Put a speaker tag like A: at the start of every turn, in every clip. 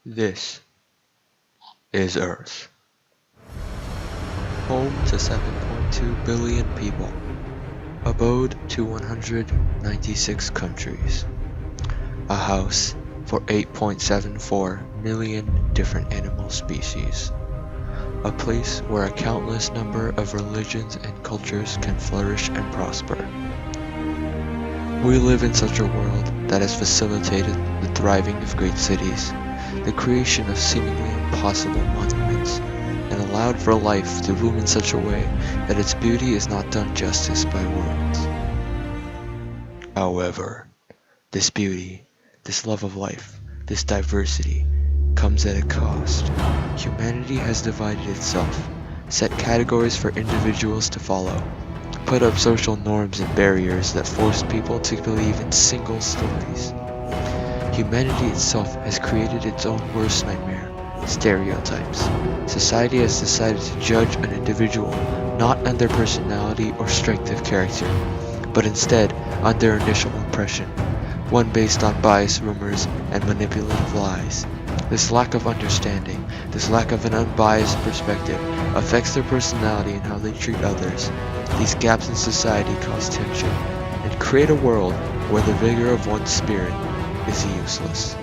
A: This is Earth, home to 7.2 billion people, abode to 196 countries, a house for 8.74 million different animal species, a place where a countless number of religions and cultures can flourish and prosper. We live in such a world that has facilitated the thriving of great cities, the creation of seemingly impossible monuments, and allowed for life to bloom in such a way that its beauty is not done justice by words. However, this beauty, this love of life, this diversity, comes at a cost. Humanity has divided itself, set categories for individuals to follow, put up social norms and barriers that force people to believe in single stories. Humanity itself has created its own worst nightmare, stereotypes. Society has decided to judge an individual not on their personality or strength of character, but instead on their initial impression, one based on biased rumors and manipulative lies. This lack of understanding, this lack of an unbiased perspective, affects their personality and how they treat others. These gaps in society cause tension and create a world where the vigor of one's spirit is useless.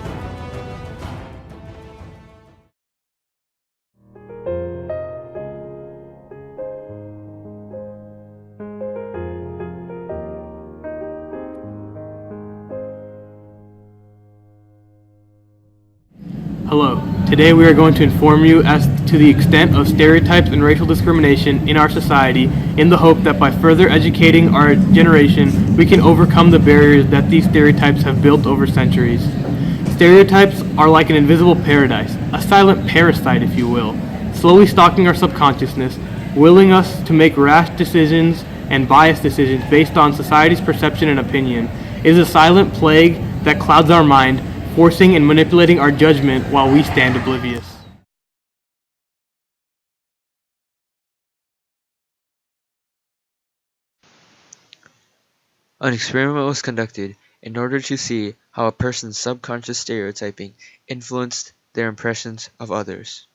B: Hello. Today we are going to inform you as to the extent of stereotypes and racial discrimination in our society in the hope that by further educating our generation, we can overcome the barriers that these stereotypes have built over centuries. Stereotypes are like an invisible paradise, a silent parasite if you will, slowly stalking our subconsciousness, willing us to make rash decisions and biased decisions based on society's perception and opinion. It is a silent plague that clouds our mind, forcing and manipulating our judgment while we stand oblivious.
A: An experiment was conducted in order to see how a person's subconscious stereotyping influenced their impressions of others.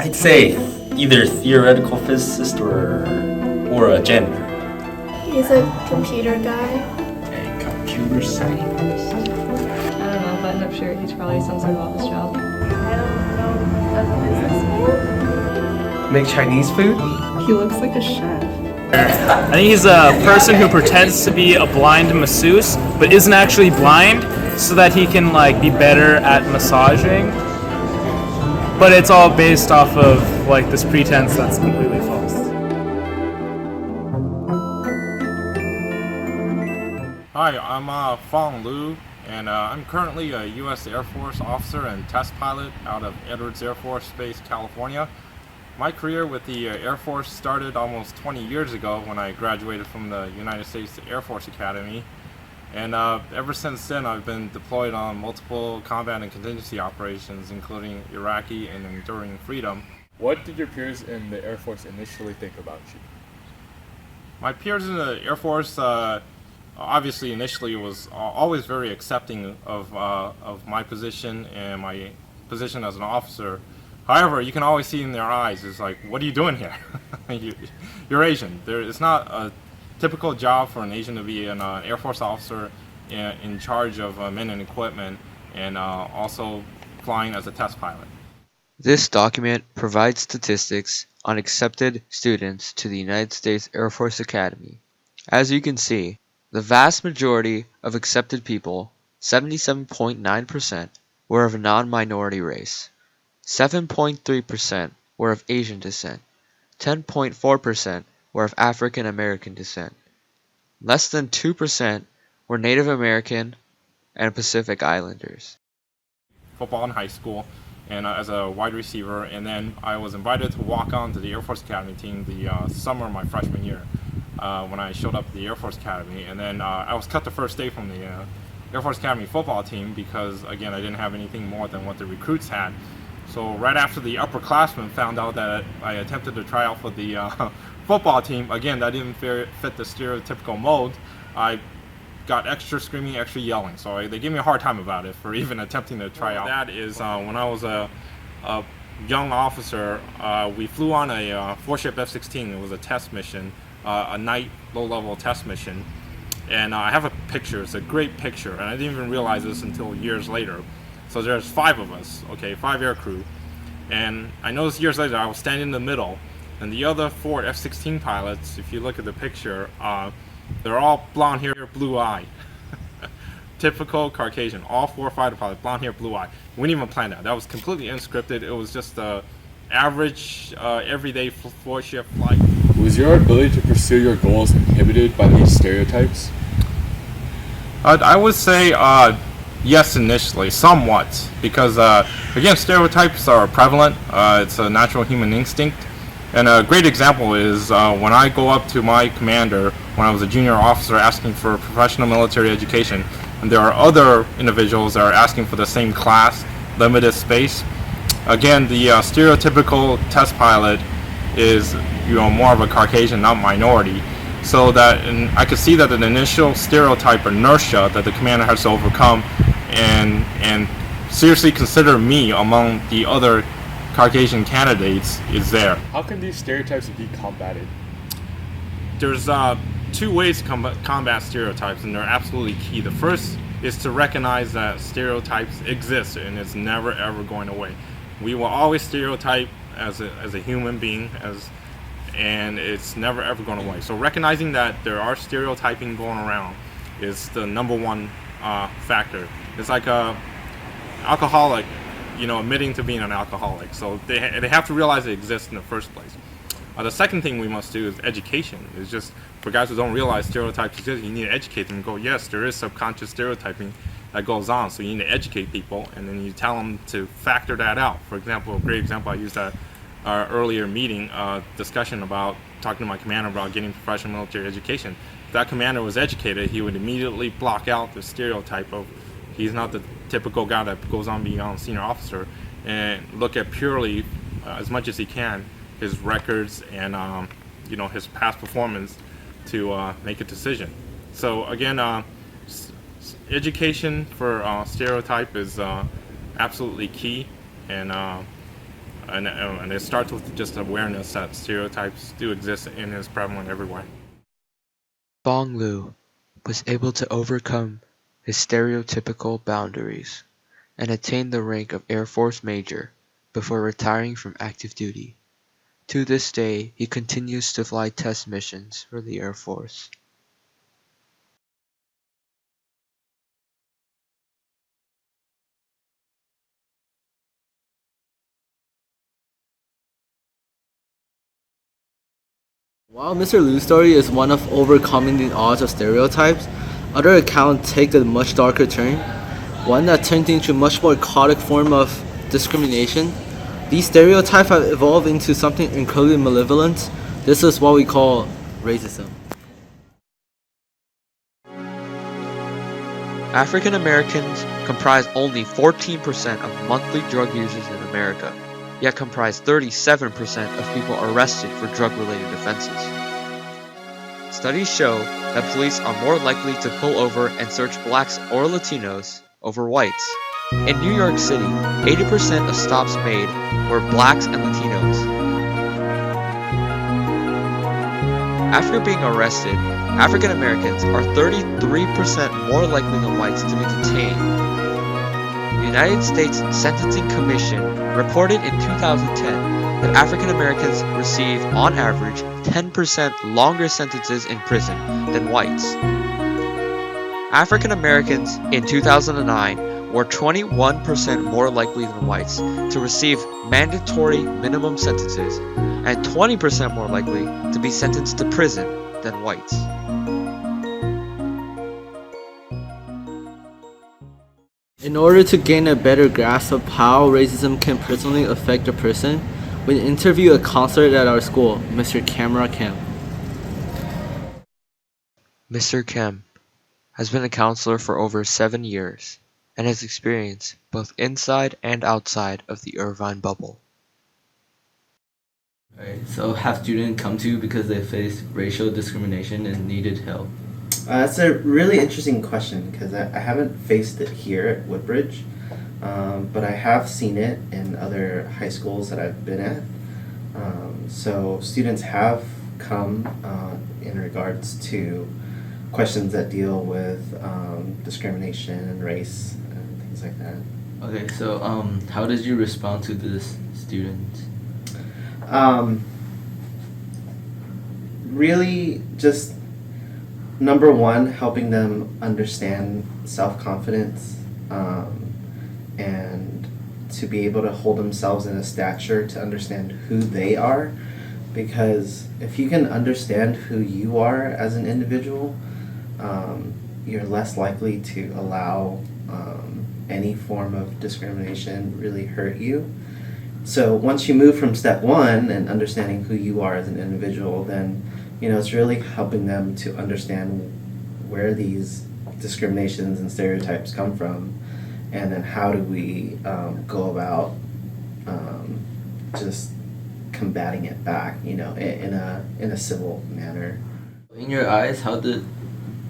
C: I'd say either theoretical physicist or a janitor.
D: He's a computer guy.
C: A computer scientist.
E: I don't know, but I'm sure he's probably some sort of office job.
D: I don't know, a businessman?
F: Make Chinese food?
E: He looks like a chef.
G: I think he's a person who pretends to be a blind masseuse, but isn't actually blind, so that he can be better at massaging. But it's all based off of this pretense that's completely false.
H: Hi, I'm Fong Lu, and I'm currently a U.S. Air Force officer and test pilot out of Edwards Air Force Base, California. My career with the Air Force started almost 20 years ago when I graduated from the United States Air Force Academy. And ever since then, I've been deployed on multiple combat and contingency operations, including Iraqi and Enduring Freedom.
I: What did your peers in the Air Force initially think about you?
H: My peers in the Air Force obviously initially was always very accepting of my position and my position as an officer. However, you can always see in their eyes, it's like, what are you doing here? You're Asian. It's not a typical job for an Asian to be an Air Force officer in charge of men and equipment, and also flying as a test pilot.
A: This document provides statistics on accepted students to the United States Air Force Academy. As you can see, the vast majority of accepted people, 77.9%, were of a non-minority race. 7.3% were of Asian descent. 10.4% were of African American descent. Less than 2% were Native American and Pacific Islanders.
H: Football in high school, and as a wide receiver, and then I was invited to walk on to the Air Force Academy team the summer of my freshman year when I showed up at the Air Force Academy, and then I was cut the first day from the Air Force Academy football team because, again, I didn't have anything more than what the recruits had. So right after the upperclassmen found out that I attempted to try out for the football team, again, that didn't fit the stereotypical mold. I got extra screaming, extra yelling. So they gave me a hard time about it for even attempting to try out. That is when I was a young officer, we flew on a four-ship F-16. It was a test mission, a night low-level test mission. And I have a picture. It's a great picture, and I didn't even realize this until years later. So there's 5 of us, okay, 5 air crew. And I noticed years later I was standing in the middle, and the other 4 F-16 pilots, if you look at the picture, they're all blonde hair, blue eye. Typical Caucasian. All 4 fighter pilots, blonde hair, blue eye. We didn't even plan that. That was completely unscripted. It was just a average, everyday 4-ship flight.
I: Was your ability to pursue your goals inhibited by these stereotypes?
H: I would say yes initially, somewhat, because again, stereotypes are prevalent. It's a natural human instinct. And a great example is when I go up to my commander when I was a junior officer asking for professional military education, and there are other individuals that are asking for the same class, limited space. Again, the stereotypical test pilot is more of a Caucasian, not minority. So that, and I could see that an initial stereotype inertia that the commander has to overcome, and seriously consider me among the other Caucasian candidates is there.
I: How can these stereotypes be combated?
H: There's 2 ways to combat stereotypes, and they're absolutely key. The first is to recognize that stereotypes exist, and it's never ever going away. We will always stereotype as a human being, and it's never ever going away. So recognizing that there are stereotyping going around is the number 1 factor. It's like a alcoholic, admitting to being an alcoholic. So they have to realize it exists in the first place. The second thing we must do is education. It's just for guys who don't realize stereotypes exist, you need to educate them and go, yes, there is subconscious stereotyping that goes on. So you need to educate people, and then you tell them to factor that out. For example, a great example I used at our earlier meeting discussion about talking to my commander about getting professional military education. If that commander was educated, he would immediately block out the stereotype of he's not the typical guy that goes on beyond senior officer, and look at purely as much as he can his records and his past performance to make a decision. So again, education for stereotype is absolutely key, and it starts with just awareness that stereotypes do exist and is prevalent everywhere.
A: Bong Lu was able to overcome his stereotypical boundaries and attain the rank of Air Force Major before retiring from active duty. To this day, he continues to fly test missions for the Air Force.
F: While Mr. Liu's story is one of overcoming the odds of stereotypes, other accounts take a much darker turn, one that turns into a much more chaotic form of discrimination. These stereotypes have evolved into something incredibly malevolent. This is what we call racism.
A: African Americans comprise only 14% of monthly drug users in America, yet comprise 37% of people arrested for drug-related offenses. Studies show that police are more likely to pull over and search blacks or Latinos over whites. In New York City, 80% of stops made were blacks and Latinos. After being arrested, African Americans are 33% more likely than whites to be detained. The United States Sentencing Commission reported in 2010 that African Americans receive, on average, 10% longer sentences in prison than whites. African Americans in 2009 were 21% more likely than whites to receive mandatory minimum sentences and 20% more likely to be sentenced to prison than whites.
F: In order to gain a better grasp of how racism can personally affect a person, we interview a counselor at our school, Mr. Camera Kemp.
A: Mr. Kemp has been a counselor for over 7 years and has experience both inside and outside of the Irvine bubble.
F: Right. So have students come to you because they face racial discrimination and needed help?
J: That's a really interesting question because I haven't faced it here at Woodbridge, but I have seen it in other high schools that I've been at. So students have come in regards to questions that deal with discrimination and race and things like that.
F: Okay, so how did you respond to this student?
J: Really just number one, helping them understand self-confidence and to be able to hold themselves in a stature to understand who they are, because if you can understand who you are as an individual, you're less likely to allow any form of discrimination really hurt you. So once you move from step one and understanding who you are as an individual, then it's really helping them to understand where these discriminations and stereotypes come from, and then how do we go about just combating it back, in a civil manner.
F: In your eyes, how did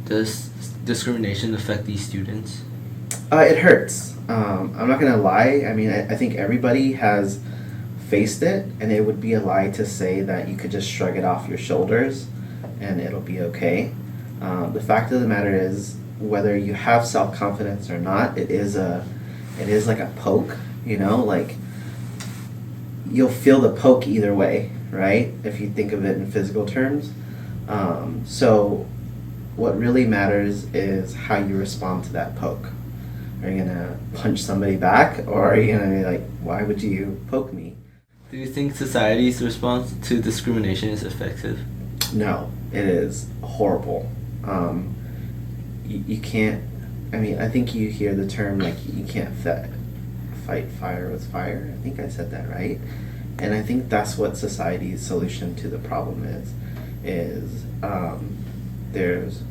F: this discrimination affect these students?
J: It hurts. I'm not gonna lie. I mean, I think everybody has faced it, and it would be a lie to say that you could just shrug it off your shoulders and it'll be okay. The fact of the matter is, whether you have self-confidence or not, it is like a poke, like you'll feel the poke either way, right? If you think of it in physical terms. So what really matters is how you respond to that poke. Are you gonna punch somebody back, or are you gonna be like, why would you poke me?
F: Do you think society's response to discrimination is effective?
J: No, it is horrible. You can't, I think you hear the term, like, you can't fight fire with fire. I think I said that right. And I think that's what society's solution to the problem is there's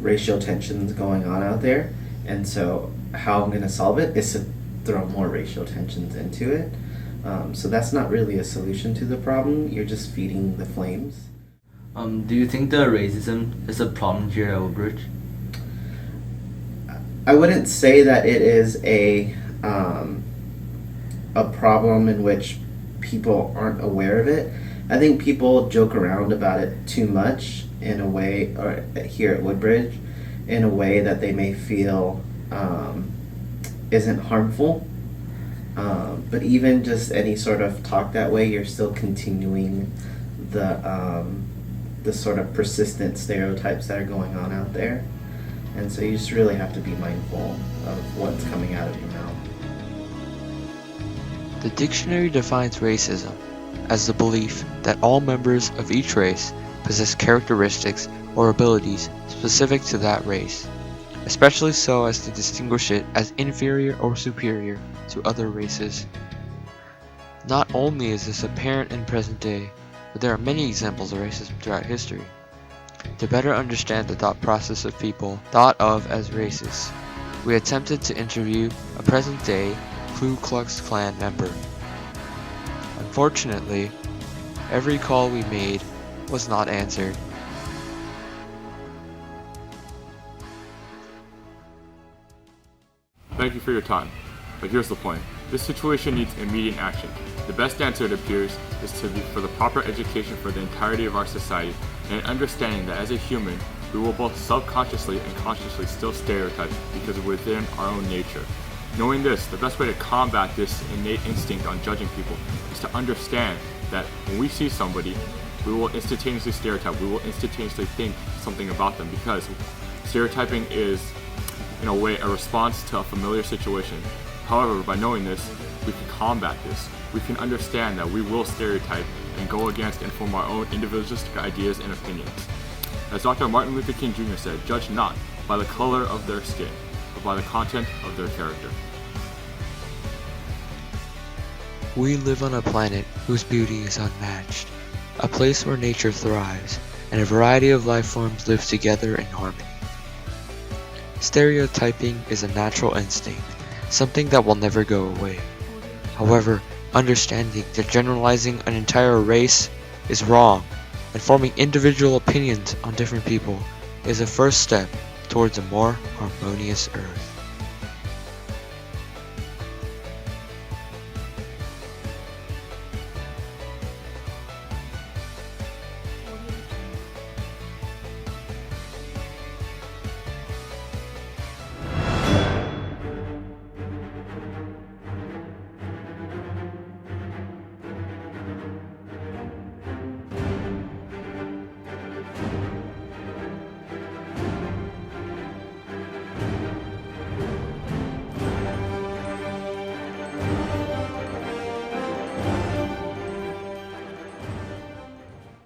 J: racial tensions going on out there, and so how I'm going to solve it is to throw more racial tensions into it. So that's not really a solution to the problem. You're just feeding the flames.
F: Do you think the racism is a problem here at Woodbridge?
J: I wouldn't say that it is a problem in which people aren't aware of it. I think people joke around about it too much in a way, or here at Woodbridge, in a way that they may feel isn't harmful. But even just any sort of talk that way, you're still continuing the sort of persistent stereotypes that are going on out there. And so you just really have to be mindful of what's coming out of your mouth.
A: The dictionary defines racism as the belief that all members of each race possess characteristics or abilities specific to that race, especially so as to distinguish it as inferior or superior to other races. Not only is this apparent in present day, but there are many examples of racism throughout history. To better understand the thought process of people thought of as racist, we attempted to interview a present-day Ku Klux Klan member. Unfortunately, every call we made was not answered.
I: Thank you for your time, but here's the point. This situation needs immediate action. The best answer, it appears, is for the proper education for the entirety of our society, and an understanding that as a human, we will both subconsciously and consciously still stereotype because of within our own nature. Knowing this, the best way to combat this innate instinct on judging people is to understand that when we see somebody, we will instantaneously stereotype, we will instantaneously think something about them, because stereotyping is, in a way, a response to a familiar situation. However, by knowing this, we can combat this. We can understand that we will stereotype and go against and form our own individualistic ideas and opinions. As Dr. Martin Luther King Jr. said, judge not by the color of their skin, but by the content of their character.
A: We live on a planet whose beauty is unmatched, a place where nature thrives, and a variety of life forms live together in harmony. Stereotyping is a natural instinct something that will never go away. However, understanding that generalizing an entire race is wrong and forming individual opinions on different people is a first step towards a more harmonious Earth.